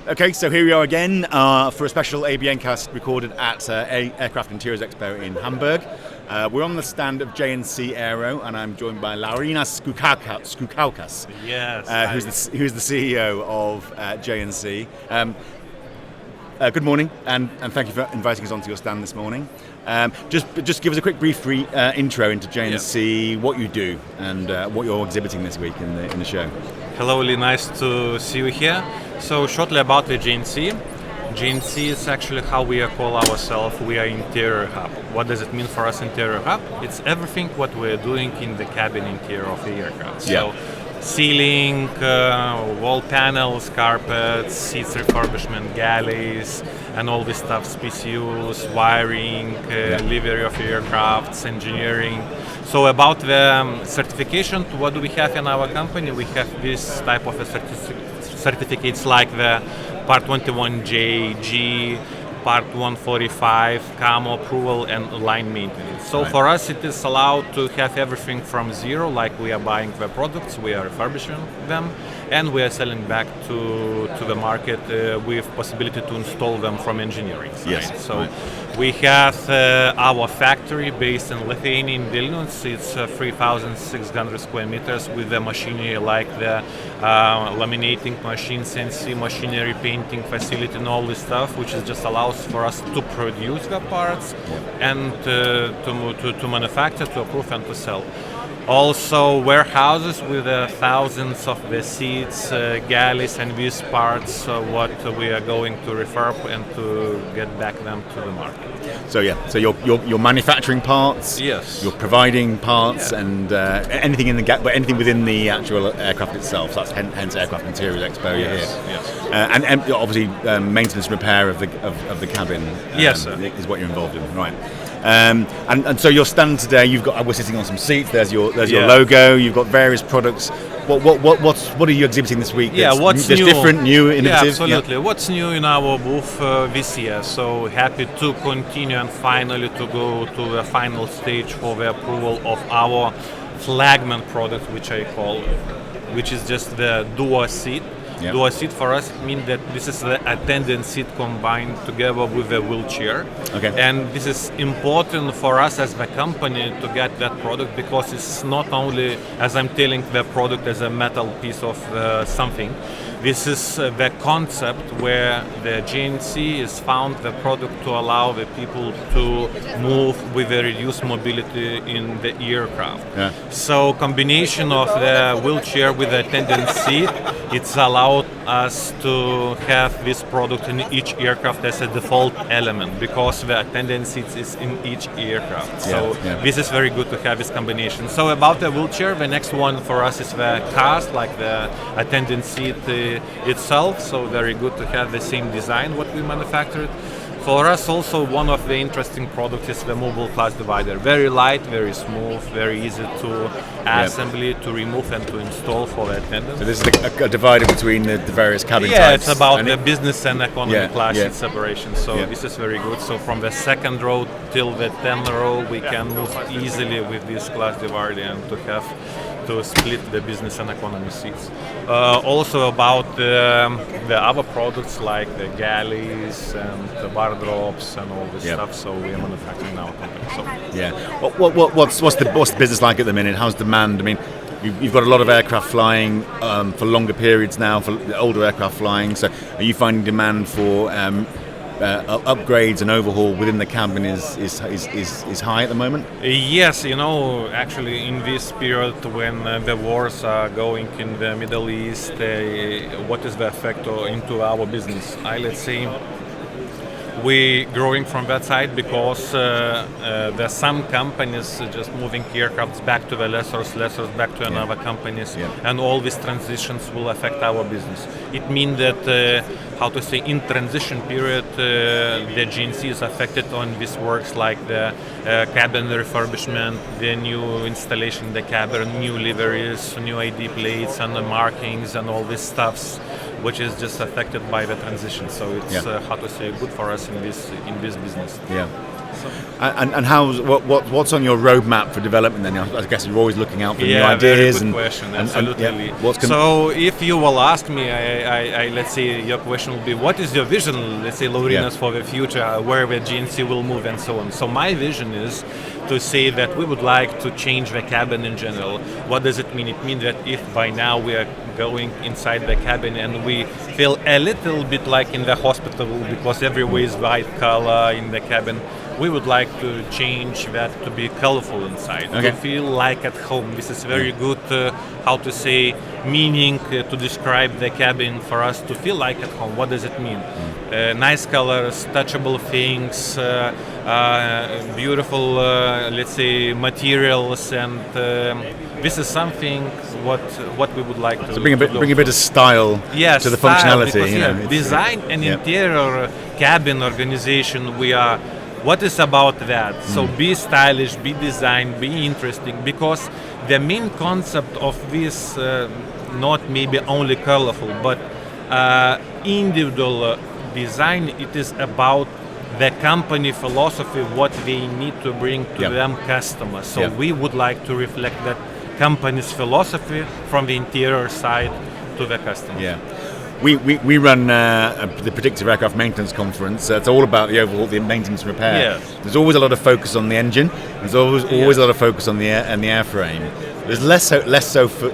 Okay, so here we are again for a special ABNcast recorded at Aircraft Interiors Expo in Hamburg. We're on the stand of J&C Aero, and I'm joined by Laurynas Skukauskas, Yes, who's the CEO of J&C. Good morning, and thank you for inviting us onto your stand this morning. Just give us a quick brief intro into J&C, what you do, and what you're exhibiting this week in the show. Hello, really nice to see you here. So shortly about the J&C. J&C is actually how we call ourselves. We are interior hub. What does it mean for us, interior hub? It's everything what we're doing in the cabin interior of the aircraft. So ceiling, wall panels, carpets, seats refurbishment, galleys, and all this stuff, PCUs, wiring, livery of aircrafts, engineering. So about the certification, what do we have in our company? We have this type of certificates like the Part 21J, G, Part 145, CAMO approval, and line maintenance. So for us, it is allowed to have everything from zero, like we are buying the products, we are refurbishing them, and we are selling back to the market with possibility to install them from engineering side. Yes. So we have our factory based in Lithuania, in Vilnius. It's 3,600 square meters with the machinery like the laminating machine, CNC machinery, painting facility, and all this stuff, which is just allows for us to produce the parts and to manufacture, to approve, and to sell. Also warehouses with thousands of the seats, galleys, and these parts, what we are going to refurb and to get back them to the market. So you're manufacturing parts. Yes. You're providing parts and anything in the anything within the actual aircraft itself. So that's hence Aircraft Interiors Expo. Yes. And obviously maintenance and repair of the cabin. Yes, is what you're involved in, right? And so your stand today, we're sitting on some seats. There's your logo. You've got various products. What are you exhibiting this week? What's new? Different, new, innovative. Yeah, absolutely. Yeah. What's new in our booth this year? So happy to continue and finally to go to the final stage for the approval of our flagman product, which I call, which is just the Duo seat. Yep. Duo seat for us means that this is the attendant seat combined together with a wheelchair. Okay. And this is important for us as the company to get that product because it's not only, as I'm telling, the product as a metal piece of something. This is the concept where the J&C is found the product to allow the people to move with a reduced mobility in the aircraft. Yeah. So combination of the wheelchair with the attendant seat, it's allowed us to have this product in each aircraft as a default element because the attendant seat is in each aircraft. So this is very good to have this combination. So about the wheelchair, the next one for us is the cast, like the attendant seat itself. So very good to have the same design what we manufactured. For us also one of the interesting products is the mobile class divider. Very light, very smooth, very easy to assembly, to remove and to install for the attendant. So this is a divider between the various cabin types. Yeah, it's about the business and economy class separation. So this is very good. So from the second row till the 10th row we can move easily with this class divider and to have to split the business and economy seats. Also about the other products like the galleys and the bar drops and all this stuff. So we are manufacturing our company. So. What's the business like at the minute? How's demand? I mean, you've got a lot of aircraft flying for longer periods now, for older aircraft flying. So are you finding demand for upgrades and overhaul within the cabin is high at the moment? Yes, actually in this period when the wars are going in the Middle East, what is the effect into our business? Let's say we growing from that side because there's some companies just moving aircrafts back to the lessors back to another companies, and all these transitions will affect our business. It means that in transition period the J&C is affected on these works like the cabin refurbishment, the new installation in the cabin, new liveries, new ID plates and the markings and all these stuffs, which is just affected by the transition. So it's good for us in this business. Yeah. And what's on your roadmap for development then? I guess you're always looking out for new ideas. Very good question. Absolutely. So if you will ask me, I let's say your question will be, what is your vision? Let's say Laurynas for the future, where the J&C will move and so on. So my vision is to say that we would like to change the cabin in general. What does it mean? It means that if by now we are going inside the cabin and we feel a little bit like in the hospital because everywhere is white color in the cabin, we would like to change that to be colorful inside, to feel like at home. This is very good, how to say, meaning to describe the cabin for us to feel like at home. What does it mean? Nice colors, touchable things, beautiful, let's say, materials, and this is something what we would like to. So bring a bit of style to the functionality. Because, design and interior cabin organization, we are. What is about that? So be stylish, be design, be interesting, because the main concept of this, not maybe only colorful, but individual design, it is about the company philosophy, what they need to bring to them customers. So we would like to reflect that company's philosophy from the interior side to the customer. Yeah. We run the Predictive Aircraft Maintenance Conference. It's all about the overhaul, the maintenance and repair. Yes. There's always a lot of focus on the engine. There's always a lot of focus on the airframe. There's less so for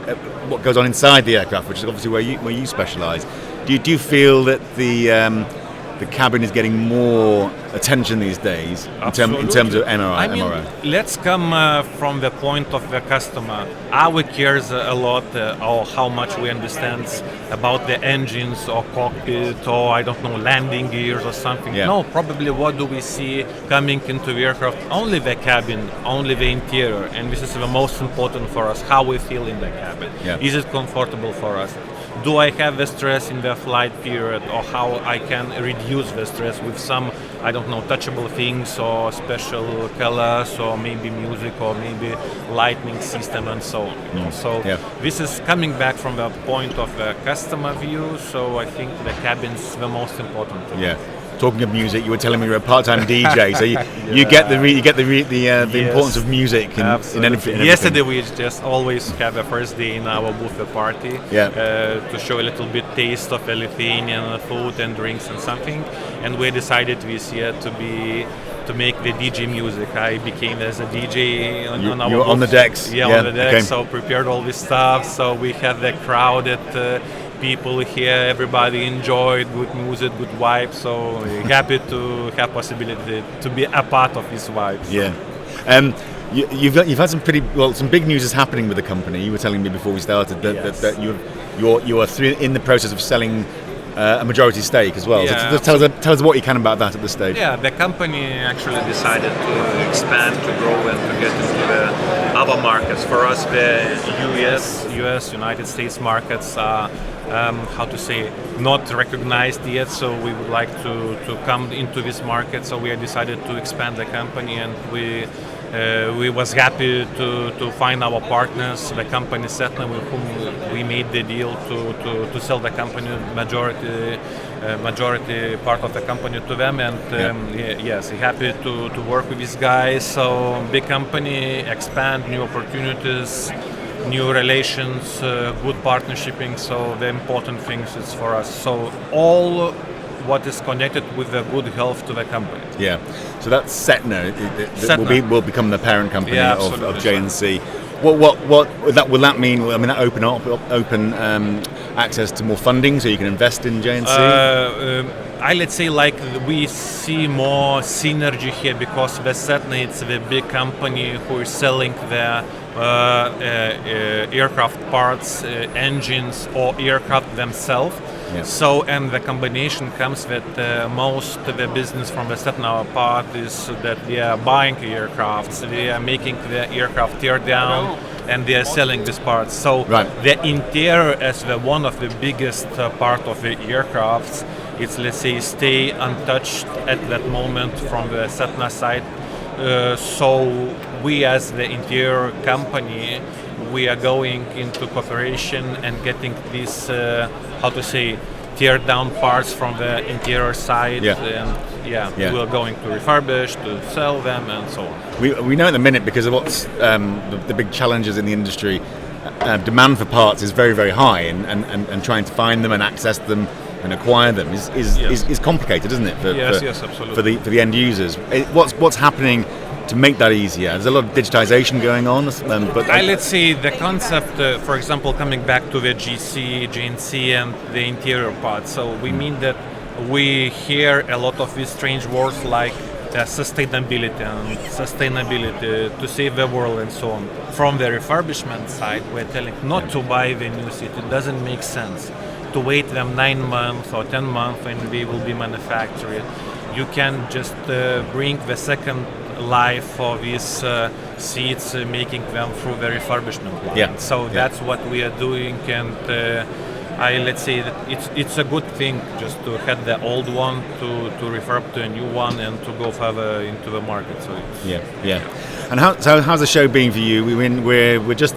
what goes on inside the aircraft, which is obviously where you specialise. Do you feel that the cabin is getting more attention these days in terms of MRI? MRO? Let's come from the point of the customer. Our cares a lot, or how much we understand about the engines or cockpit or I don't know, landing gears or something. No, probably what do we see coming into the aircraft? Only the cabin, only the interior, and this is the most important for us, how we feel in the cabin. Is it comfortable for us? Do I have the stress in the flight period, or how I can reduce the stress with some, I don't know, touchable things or special colors or maybe music or maybe lighting system and so on. So this is coming back from the point of the customer view, so I think the cabin's the most important. Talking of music, you were telling me you're a part-time DJ, so you get the importance of music in anything. Yesterday we just always have a first day in our buffet party to show a little bit taste of Lithuanian food and drinks and something, and we decided this year to make the DJ music. I became as a DJ on our on the decks. On the decks. So prepared all this stuff. So we had the crowded people here. Everybody enjoyed good music, good vibes. So happy to have possibility to be a part of this vibes. You've had some big news is happening with the company. You were telling me before we started that you are in the process of selling a majority stake as well. So tell us what you can about that at this stage. The company actually decided to expand, to grow, and to get into the other markets. For us, the US, United States markets are, not recognized yet. So we would like to come into this market. So we decided to expand the company, and we was happy to find our partners, the company Setna, with whom we made the deal to sell the company majority part of the company to them, and happy to work with these guys. So big company, expand, new opportunities, new relations, good partnershiping. So the important things is for us. So all what is connected with the good health to the company. So that's Setna. Will become the parent company of J&C. What will that mean? I mean, that open access to more funding, so you can invest in J&C. Let's say like we see more synergy here, because the Setna, it's the big company who is selling the aircraft parts, engines, or aircraft themselves. So, and the combination comes that most of the business from the Setna part is that they are buying aircrafts, they are making the aircraft tear down, and they are selling these parts. So the interior, as the one of the biggest part of the aircrafts, it's, let's say, stay untouched at that moment from the Setna side. So we, as the interior company, we are going into cooperation and getting this, tear down parts from the interior side, and we're going to refurbish, to sell them, and so on. We know at the minute, because of what's the big challenges in the industry, demand for parts is very, very high, and trying to find them and access them and acquire them is complicated, isn't it? Absolutely. For the end users. What's happening to make that easier? There's a lot of digitization going on, but let's see the concept. For example, coming back to the J&C, and the interior parts. So we mean that we hear a lot of these strange words like sustainability to save the world and so on. From the refurbishment side, we're telling not to buy the new seat. It doesn't make sense to wait them 9 months or 10 months when they will be manufactured. You can just bring the second life for these seats, making them through the refurbishment line. So that's what we are doing, and let's say that it's a good thing just to have the old one to refurb to a new one and to go further into the market. So And how's the show been for you? We're just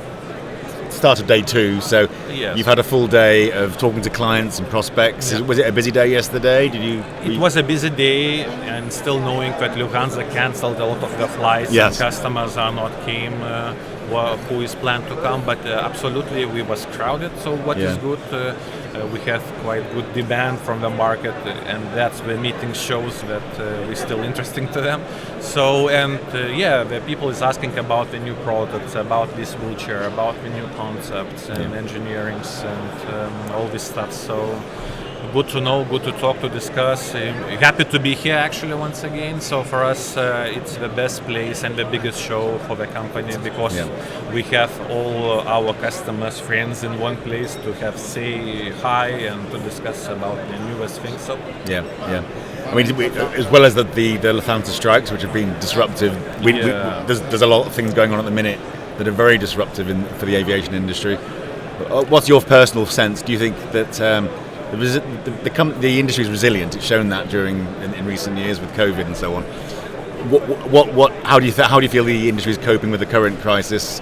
started day 2, so you've had a full day of talking to clients and prospects. Was it a busy day yesterday? It was a busy day, and still knowing that Lufthansa cancelled a lot of the flights, and customers are not came who is planned to come, but absolutely we was crowded, so what is good, we have quite good demand from the market, and that's the meeting shows that we're still interesting to them. So, and the people is asking about the new products, about this wheelchair, about the new concepts and engineerings and all this stuff. So good to know, good to talk, to discuss. Happy to be here actually once again. So for us, it's the best place and the biggest show for the company, because we have all our customers, friends in one place to have say hi and to discuss about the newest things. So I mean, as well as the Lufthansa strikes, which have been disruptive, there's a lot of things going on at the minute that are very disruptive for the aviation industry. What's your personal sense? Do you think that the industry is resilient? It's shown that in recent years with COVID and so on. How do you feel the industry is coping with the current crisis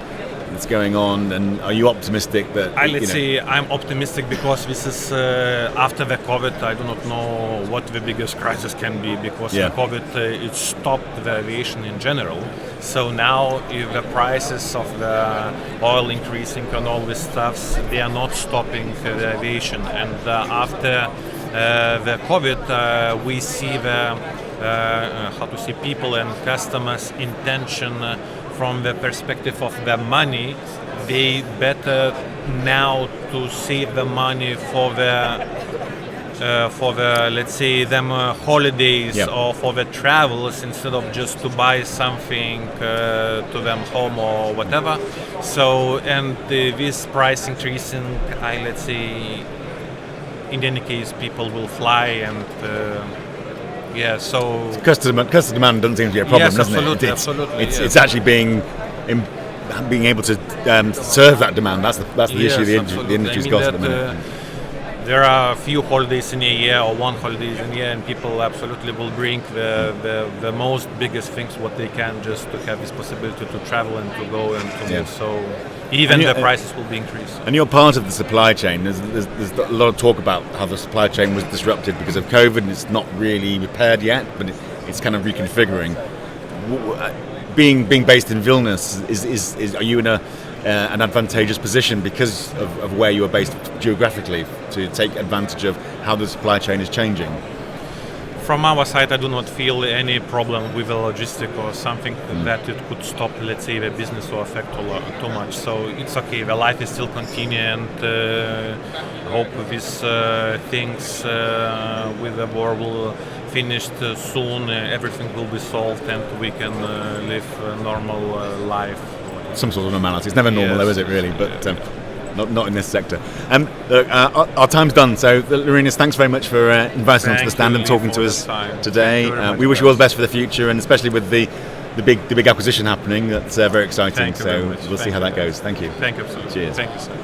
that's going on, and are you optimistic that? Let's say I'm optimistic, because this is after the COVID. I do not know what the biggest crisis can be, because the COVID it stopped the aviation in general. So now if the prices of the oil increasing and all this stuff, they are not stopping the aviation. And after the COVID, we see the people and customers' intention. From the perspective of the money, they better now to save the money for the let's say them holidays or for the travels, instead of just to buy something to them home or whatever. So, and this price increasing, let's say, in any case, people will fly, and so customer demand doesn't seem to be a problem, doesn't it? Absolutely. It's actually being able to serve that demand. That's the issue the industry's got at the minute. There are a few holidays in a year, or one holiday in a year, and people absolutely will bring the most biggest things what they can, just to have this possibility to travel and to go and to move. So even the prices will be increased. And you're part of the supply chain. There's a lot of talk about how the supply chain was disrupted because of COVID, and it's not really repaired yet, but it's kind of reconfiguring. Being based in Vilnius, are you in an advantageous position because of where you are based geographically to take advantage of how the supply chain is changing? From our side, I do not feel any problem with the logistic or something that it could stop, let's say, the business or affect too much. So it's okay. The life is still continuing, and hope these things with the war will finish soon. Everything will be solved, and we can live a normal life. Some sort of normality. It's never normal, though, is it really? But not in this sector. Our time's done. So, Laurynas, thanks very much for inviting us to the stand and talking to us today. We wish you all the best for the future, and especially with the big acquisition happening. That's very exciting. So we'll see how that goes. Thank you. Thank you. Cheers. Thank you, sir.